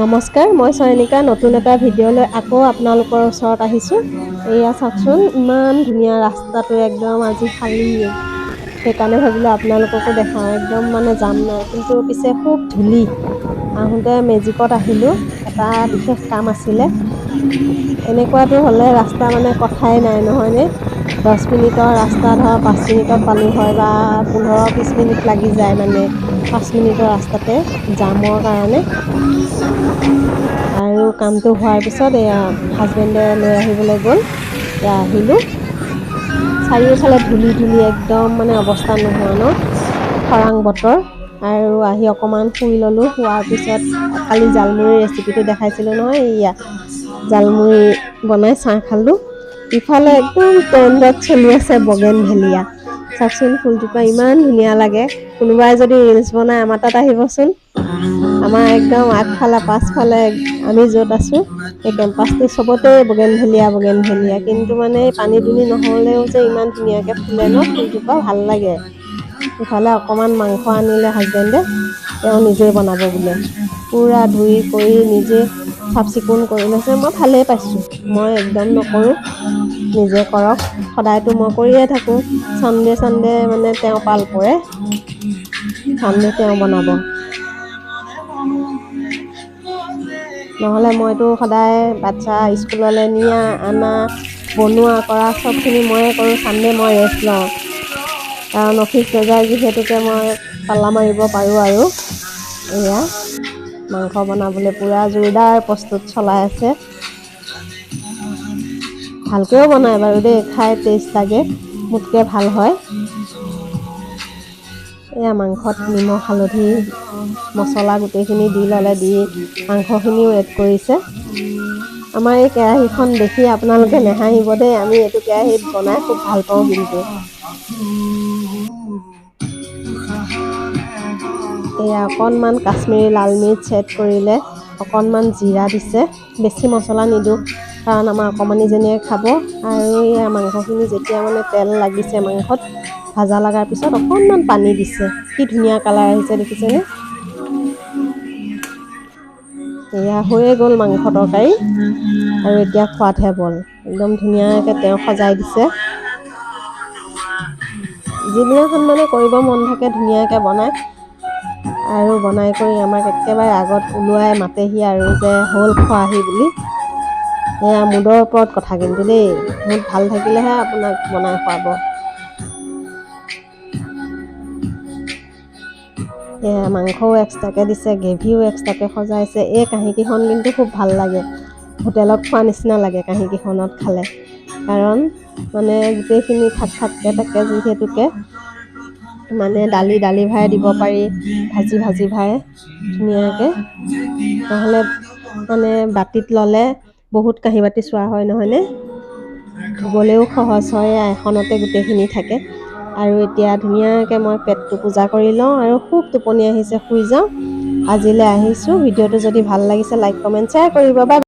নমস্কাৰ, মই চয়নিকা নতুন এটা ভিডিঅ' লৈ আকৌ আপোনালোকৰ ওচৰত আহিছোঁ। এয়া চাওকচোন, ইমান ধুনীয়া ৰাস্তাটো একদম আজি খালী। সেইকাৰণে ভাবিলোঁ আপোনালোককো দেখাওঁ, একদম মানে যাম নাই, কিন্তু পিছে খুব ধূলি। আহোঁতে মেজিকত আহিলোঁ, এটা বিশেষ কাম আছিলে। এনেকুৱাটো হ'লে ৰাস্তা মানে কথাই নাই নহয়নে? 10 মিনিটৰ ৰাস্তা ধৰ 5 মিনিটত পালোঁ হয়, বা 15-20 মিনিট লাগি যায় মানে 5 মিনিটৰ ৰাস্তাতে জামৰ কাৰণে। আৰু কামটো হোৱাৰ পিছত এয়া হাজবেণ্ডে লৈ আহিবলৈ গ'ল। এয়া আহিলোঁ, চাৰিওফালে ধূলি ধূলি একদম মানে অৱস্থা নোহোৱা ন, খৰাং বতৰ। আৰু আহি অকণমান শুই ল'লোঁ। শোৱাৰ পিছত কালি জালমুড়িৰ ৰেচিপিটো দেখাইছিলোঁ নহয়, এয়া জালমুড়ি বনাই চাহ খালোঁ। ইফালে একদম ট্ৰেণ্ডত চলি আছে বগেনভেলিয়া। চাওকচোন, ফুলজোপা ইমান ধুনীয়া লাগে। কোনোবাই যদি ৰিলচ বনাই আমাৰ তাত আহিবচোন। আমাৰ একদম আগফালে পাছফালে আমি য'ত আছোঁ এই কেম্পাছটো চবতে বগেনভেলিয়া, কিন্তু মানে পানী দুনি নহ'লেও যে ইমান ধুনীয়াকৈ ফুলে ন ফুলজোপা, ভাল লাগে। ইফালে অকণমান মাংস আনিলে হাজবেণ্ডে, তেওঁ নিজেই বনাব বোলে। পূৰা ধুই কৰি নিজে চাফ চিকুণ কৰি লৈছে। মই ভালেই পাইছোঁ, মই একদম নকৰোঁ, নিজে কৰক। সদায়তো মই কৰিয়ে থাকোঁ, চানডে মানে তেওঁ পাল পৰে, চানডে তেওঁ বনাব। নহ'লে মইতো সদায় বাচ্চা স্কুললৈ নিয়া আনা বনোৱা কৰা চবখিনি ময়ে কৰোঁ। চানডে মই ৰেষ্ট লওঁ, কাৰণ অফিচ নাযায় যিহেতুকে মই পাল্লা মাৰিব পাৰোঁ। আৰু এয়া মাংস বনাবলৈ পূৰা জোৰদাৰ প্ৰস্তুত চলাই আছে। ভালকৈও বনায় বাৰু দেই, খাই টেষ্ট লাগে, মোতকৈ ভাল হয়। এয়া মাংসত নিমখ হালধি মছলা গোটেইখিনি দি ল'লে, দি মাংসখিনিও এড কৰিছে। আমাৰ এই কেৰাহীখন দেখি আপোনালোকে নেহাঁহিব দেই, আমি এইটো কেৰাহীত বনাই খুব ভাল পাওঁ। কিন্তু এয়া অকণমান কাশ্মীৰী লাল মিৰ্চ এড কৰিলে, অকণমান জিৰা দিছে, বেছি মছলা নিদিওঁ কাৰণ আমাৰ অকণমানিজনীয়ে খাব। আৰু এয়া মাংসখিনি যেতিয়া মানে তেল লাগিছে মাংসত, ভাজা লগাৰ পিছত অকণমান পানী দিছে। কি ধুনীয়া কালাৰ আহিছে দেখিছেনে? এয়া হৈয়ে গ'ল মাংস তৰকাৰী, আৰু এতিয়া খোৱাতহে বল। একদম ধুনীয়াকৈ তেওঁ সজাই দিছে। যিদিনাখন মানে কৰিব মন থাকে ধুনীয়াকৈ বনায়, আৰু বনাই কৰি আমাক একেবাৰে আগত ওলোৱাই মাতেহি আৰু যে হ'ল খোৱাহি বুলি। এয়া মুদৰ ওপৰত কথা কিন্তু দেই, মুড ভাল থাকিলেহে আপোনাক বনাই খুৱাব। এয়া মাংসও এক্সট্ৰাকৈ দিছে, গ্ৰেভিও এক্সট্ৰাকৈ সজাইছে। এই কাঁহীকেইখন কিন্তু খুব ভাল লাগে, হোটেলত খোৱা নিচিনা লাগে কাঁহীকেইখনত খালে। কাৰণ মানে গোটেইখিনি থাককৈ থাকে যিহেতুকে, মানে দালি ভাৰে দিব পাৰি, ভাজি ভাৰে ধুনীয়াকৈ। নহ'লে মানে বাতিত ল'লে বহুত কাঁহী বাতি চোৱা হয় নহয়নে? ধুবলৈও সহজ হয়, এখনতে গোটেইখিনি থাকে। আৰু এতিয়া ধুনীয়াকৈ মই পেটটো পূজা কৰি লওঁ, আৰু খুব টোপনি আহিছে, শুই যাওঁ। আজিলৈ আহিছোঁ। ভিডিঅ'টো যদি ভাল লাগিছে লাইক কমেণ্ট শ্বেয়াৰ কৰিব। Bye bye.